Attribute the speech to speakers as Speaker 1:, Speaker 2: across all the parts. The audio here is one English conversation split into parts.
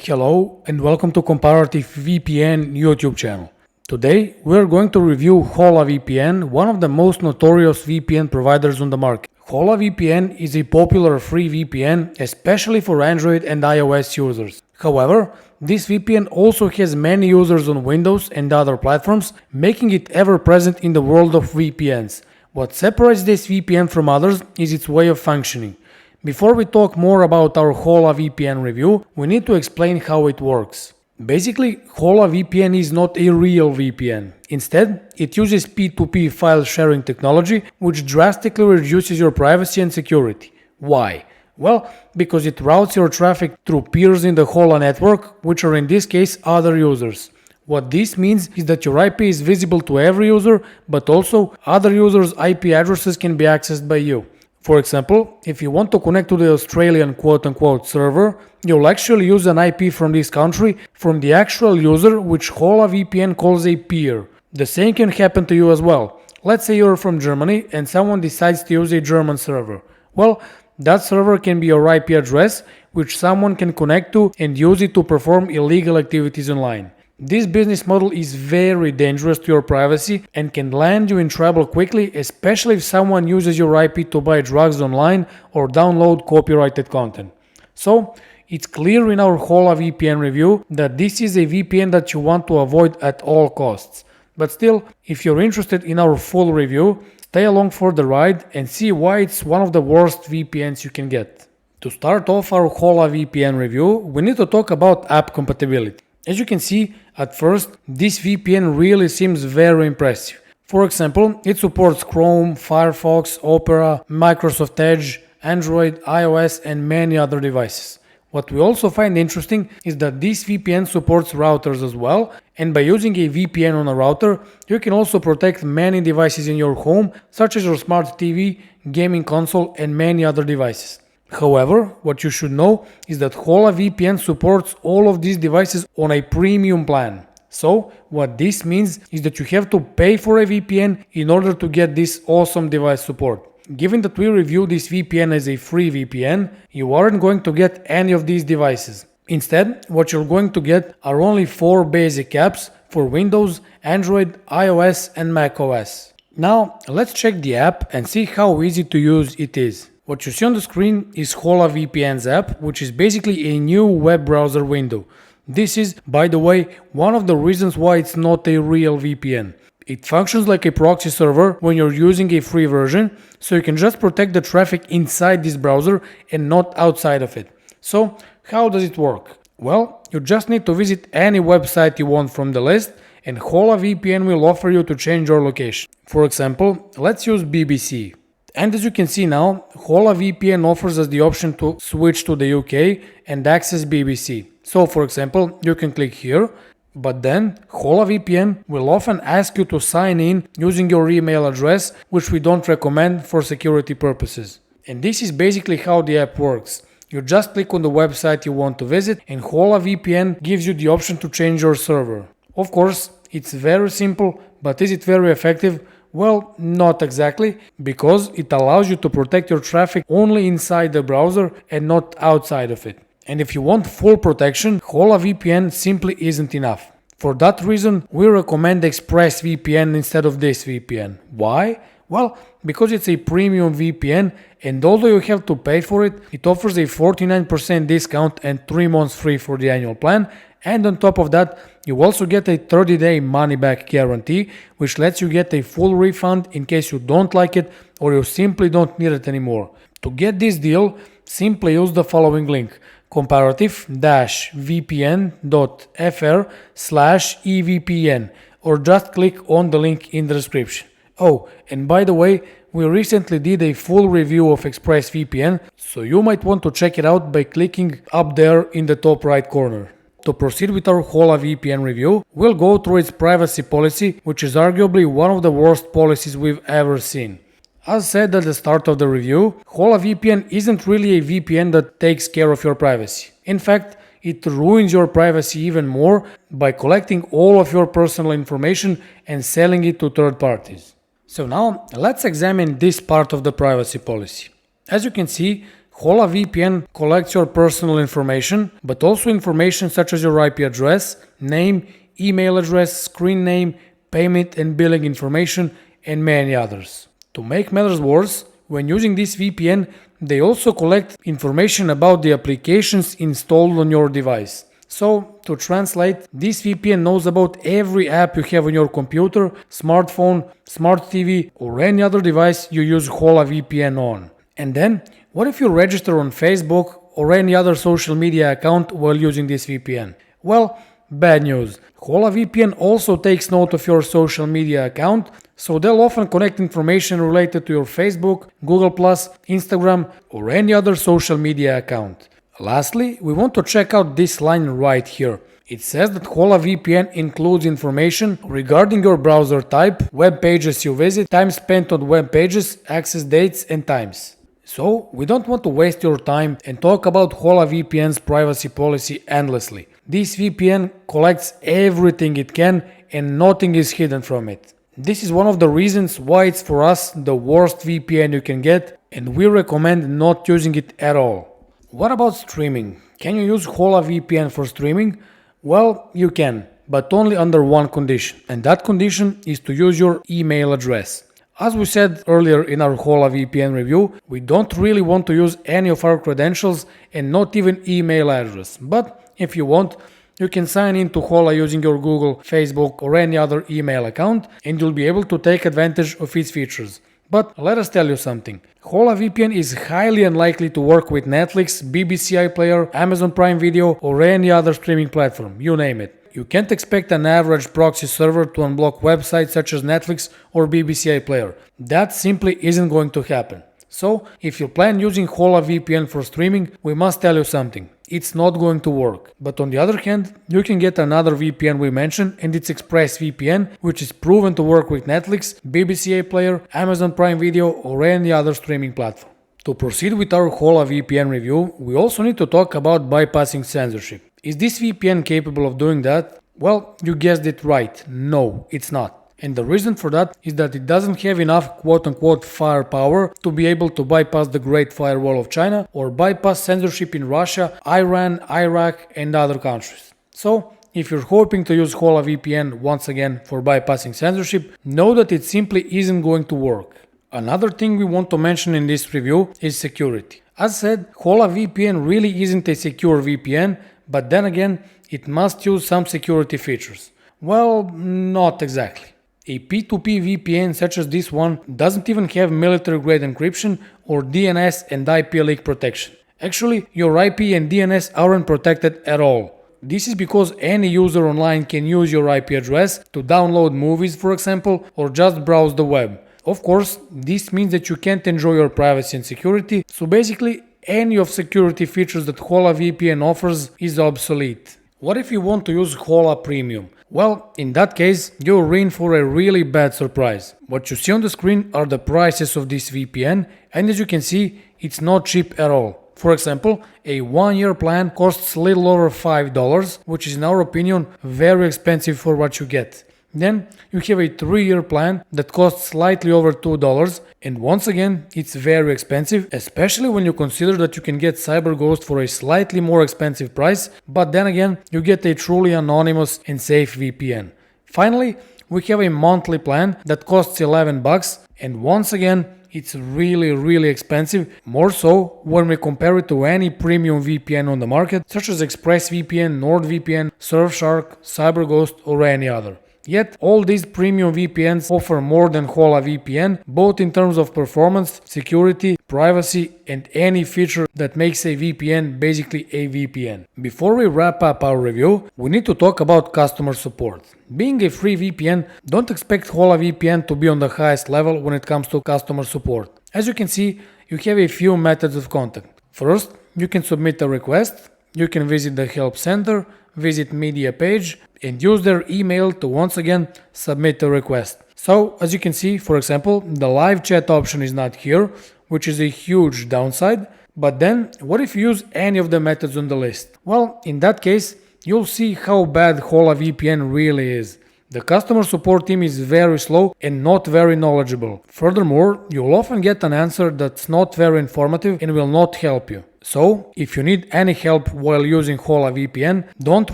Speaker 1: Hello and welcome to Comparative VPN YouTube channel. Today we're going to review Hola VPN, one of the most notorious VPN providers on the market. Hola VPN is a popular free VPN, especially for Android and iOS users. However, this VPN also has many users on Windows and other platforms, making it ever present in the world of VPNs. What separates this VPN from others is its way of functioning. Before we talk more about our Hola VPN review, we need to explain how it works. Basically, Hola VPN is not a real VPN. Instead, it uses P2P file sharing technology, which drastically reduces your privacy and security. Why? Well, because it routes your traffic through peers in the Hola network, which are in this case other users. What this means is that your IP is visible to every user, but also other users' IP addresses can be accessed by you. For example, if you want to connect to the Australian quote-unquote server, you'll actually use an IP from this country from the actual user, which Hola VPN calls a peer. The same can happen to you as well. Let's say you're from Germany and someone decides to use a German server. Well, that server can be your IP address, which someone can connect to and use it to perform illegal activities online. This business model is very dangerous to your privacy and can land you in trouble quickly, especially if someone uses your IP to buy drugs online or download copyrighted content. So, it's clear in our Hola VPN review that this is a VPN that you want to avoid at all costs. But still, if you're interested in our full review, stay along for the ride and see why it's one of the worst VPNs you can get. To start off our Hola VPN review, we need to talk about app compatibility. As you can see, at first, this VPN really seems very impressive. For example, it supports Chrome, Firefox, Opera, Microsoft Edge, Android, iOS and many other devices. What we also find interesting is that this VPN supports routers as well, and by using a VPN on a router, you can also protect many devices in your home, such as your smart TV, gaming console and many other devices. However, what you should know is that Hola VPN supports all of these devices on a premium plan. So, what this means is that you have to pay for a VPN in order to get this awesome device support. Given that we review this VPN as a free VPN, you aren't going to get any of these devices. Instead, what you're going to get are only 4 basic apps for Windows, Android, iOS and macOS. Now, let's check the app and see how easy to use it is. What you see on the screen is Hola VPN's app, which is basically a new web browser window. This is, by the way, one of the reasons why it's not a real VPN. It functions like a proxy server when you're using a free version, so you can just protect the traffic inside this browser and not outside of it. So, how does it work? Well, you just need to visit any website you want from the list, and Hola VPN will offer you to change your location. For example, let's use BBC. And as you can see now, Hola VPN offers us the option to switch to the UK and access BBC. So for example, you can click here, but then Hola VPN will often ask you to sign in using your email address, which we don't recommend for security purposes. And this is basically how the app works. You just click on the website you want to visit and Hola VPN gives you the option to change your server. Of course, it's very simple, but is it very effective? Well, not exactly, because it allows you to protect your traffic only inside the browser and not outside of it. And if you want full protection, Hola VPN simply isn't enough. For that reason, we recommend ExpressVPN instead of this VPN. Why? Well, because it's a premium VPN and although you have to pay for it, it offers a 49% discount and 3 months free for the annual plan. And on top of that, you also get a 30-day money-back guarantee, which lets you get a full refund in case you don't like it or you simply don't need it anymore. To get this deal, simply use the following link: comparative-vpn.fr/evpn, or just click on the link in the description. Oh, and by the way, we recently did a full review of ExpressVPN, so you might want to check it out by clicking up there in the top right corner. To proceed with our Hola VPN review, we'll go through its privacy policy, which is arguably one of the worst policies we've ever seen. As said at the start of the review, Hola VPN isn't really a VPN that takes care of your privacy. In fact, it ruins your privacy even more by collecting all of your personal information and selling it to third parties. So now, let's examine this part of the privacy policy. As you can see, Hola VPN collects your personal information, but also information such as your IP address, name, email address, screen name, payment and billing information, and many others. To make matters worse, when using this VPN, they also collect information about the applications installed on your device. So, to translate, this VPN knows about every app you have on your computer, smartphone, smart TV, or any other device you use Hola VPN on. And then, what if you register on Facebook or any other social media account while using this VPN? Well, bad news. Hola VPN also takes note of your social media account, so they'll often connect information related to your Facebook, Google+, Instagram, or any other social media account. Lastly, we want to check out this line right here. It says that Hola VPN includes information regarding your browser type, web pages you visit, time spent on web pages, access dates, and times. So, we don't want to waste your time and talk about Hola VPN's privacy policy endlessly. This VPN collects everything it can and nothing is hidden from it. This is one of the reasons why it's for us the worst VPN you can get, and we recommend not using it at all. What about streaming? Can you use Hola VPN for streaming? Well, you can, but only under one condition, and that condition is to use your email address. As we said earlier in our Hola VPN review, we don't really want to use any of our credentials and not even email address, but if you want, you can sign in to Hola using your Google, Facebook or any other email account and you'll be able to take advantage of its features. But let us tell you something. Hola VPN is highly unlikely to work with Netflix, BBC iPlayer, Amazon Prime Video or any other streaming platform, you name it. You can't expect an average proxy server to unblock websites such as Netflix or BBC iPlayer. That simply isn't going to happen. So, if you plan using Hola VPN for streaming, we must tell you something. It's not going to work. But on the other hand, you can get another VPN we mentioned, and it's ExpressVPN, which is proven to work with Netflix, BBC iPlayer, Amazon Prime Video or any other streaming platform. To proceed with our Hola VPN review, we also need to talk about bypassing censorship. Is this VPN capable of doing that? Well, you guessed it right. No, it's not. And the reason for that is that it doesn't have enough quote-unquote firepower to be able to bypass the Great Firewall of China or bypass censorship in Russia, Iran, Iraq and other countries. So, if you're hoping to use Hola VPN once again for bypassing censorship, know that it simply isn't going to work. Another thing we want to mention in this review is security. As said, Hola VPN really isn't a secure VPN, but then again, it must use some security features. Well, not exactly. A P2P VPN such as this one doesn't even have military-grade encryption or DNS and IP leak protection. Actually, your IP and DNS aren't protected at all. This is because any user online can use your IP address to download movies, for example, or just browse the web. Of course, this means that you can't enjoy your privacy and security, so basically any of security features that Hola VPN offers is obsolete. What if you want to use Hola Premium? Well, in that case, you're in for a really bad surprise. What you see on the screen are the prices of this VPN, and as you can see, it's not cheap at all. For example, a 1-year plan costs little over $5, which is in our opinion very expensive for what you get. Then you have a 3-year plan that costs slightly over $2, and once again it's very expensive, especially when you consider that you can get CyberGhost for a slightly more expensive price, but then again you get a truly anonymous and safe VPN. Finally, we have a monthly plan that costs $11, and once again it's really expensive, more so when we compare it to any premium VPN on the market such as ExpressVPN, NordVPN, Surfshark, CyberGhost or any other. Yet, all these premium VPNs offer more than Hola VPN, both in terms of performance, security, privacy, and any feature that makes a VPN basically a VPN. Before we wrap up our review, we need to talk about customer support. Being a free VPN, don't expect Hola VPN to be on the highest level when it comes to customer support. As you can see, you have a few methods of contact. First, you can submit a request, you can visit the help center, visit media page, and use their email to once again submit a request. So, as you can see, for example, the live chat option is not here, which is a huge downside. But then, what if you use any of the methods on the list? Well, in that case, you'll see how bad Hola VPN really is. The customer support team is very slow and not very knowledgeable. Furthermore, you'll often get an answer that's not very informative and will not help you. So, if you need any help while using Hola VPN, don't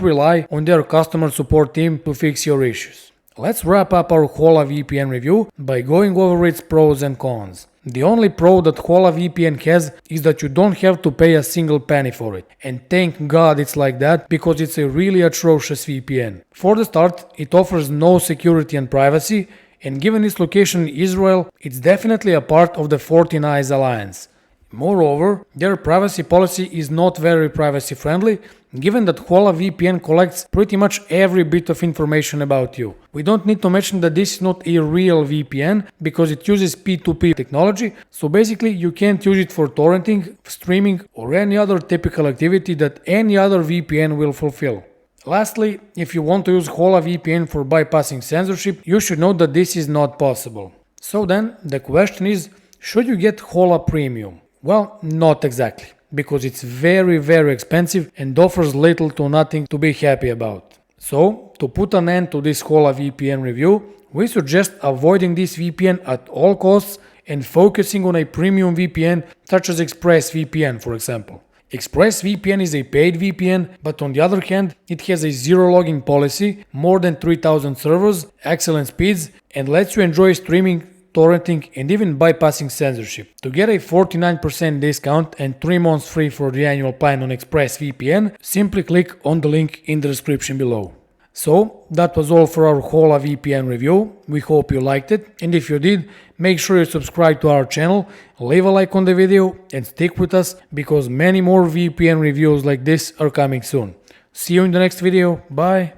Speaker 1: rely on their customer support team to fix your issues. Let's wrap up our Hola VPN review by going over its pros and cons. The only pro that Hola VPN has is that you don't have to pay a single penny for it. And thank God it's like that, because it's a really atrocious VPN. For the start, it offers no security and privacy, and given its location in Israel, it's definitely a part of the 14 Eyes Alliance. Moreover, their privacy policy is not very privacy friendly, given that Hola VPN collects pretty much every bit of information about you. We don't need to mention that this is not a real VPN because it uses P2P technology, so basically you can't use it for torrenting, streaming, or any other typical activity that any other VPN will fulfill. Lastly, if you want to use Hola VPN for bypassing censorship, you should know that this is not possible. So then, the question is, should you get Hola Premium? Well, not exactly, because it's very expensive and offers little to nothing to be happy about. So, to put an end to this Hola VPN review, we suggest avoiding this VPN at all costs and focusing on a premium VPN such as ExpressVPN, for example. ExpressVPN is a paid VPN, but on the other hand, it has a zero logging policy, more than 3000 servers, excellent speeds, and lets you enjoy streaming, torrenting, and even bypassing censorship. To get a 49% discount and 3 months free for the annual plan on ExpressVPN, simply click on the link in the description below. So, that was all for our Hola VPN review. We hope you liked it, and if you did, make sure you subscribe to our channel, leave a like on the video, and stick with us because many more VPN reviews like this are coming soon. See you in the next video. Bye!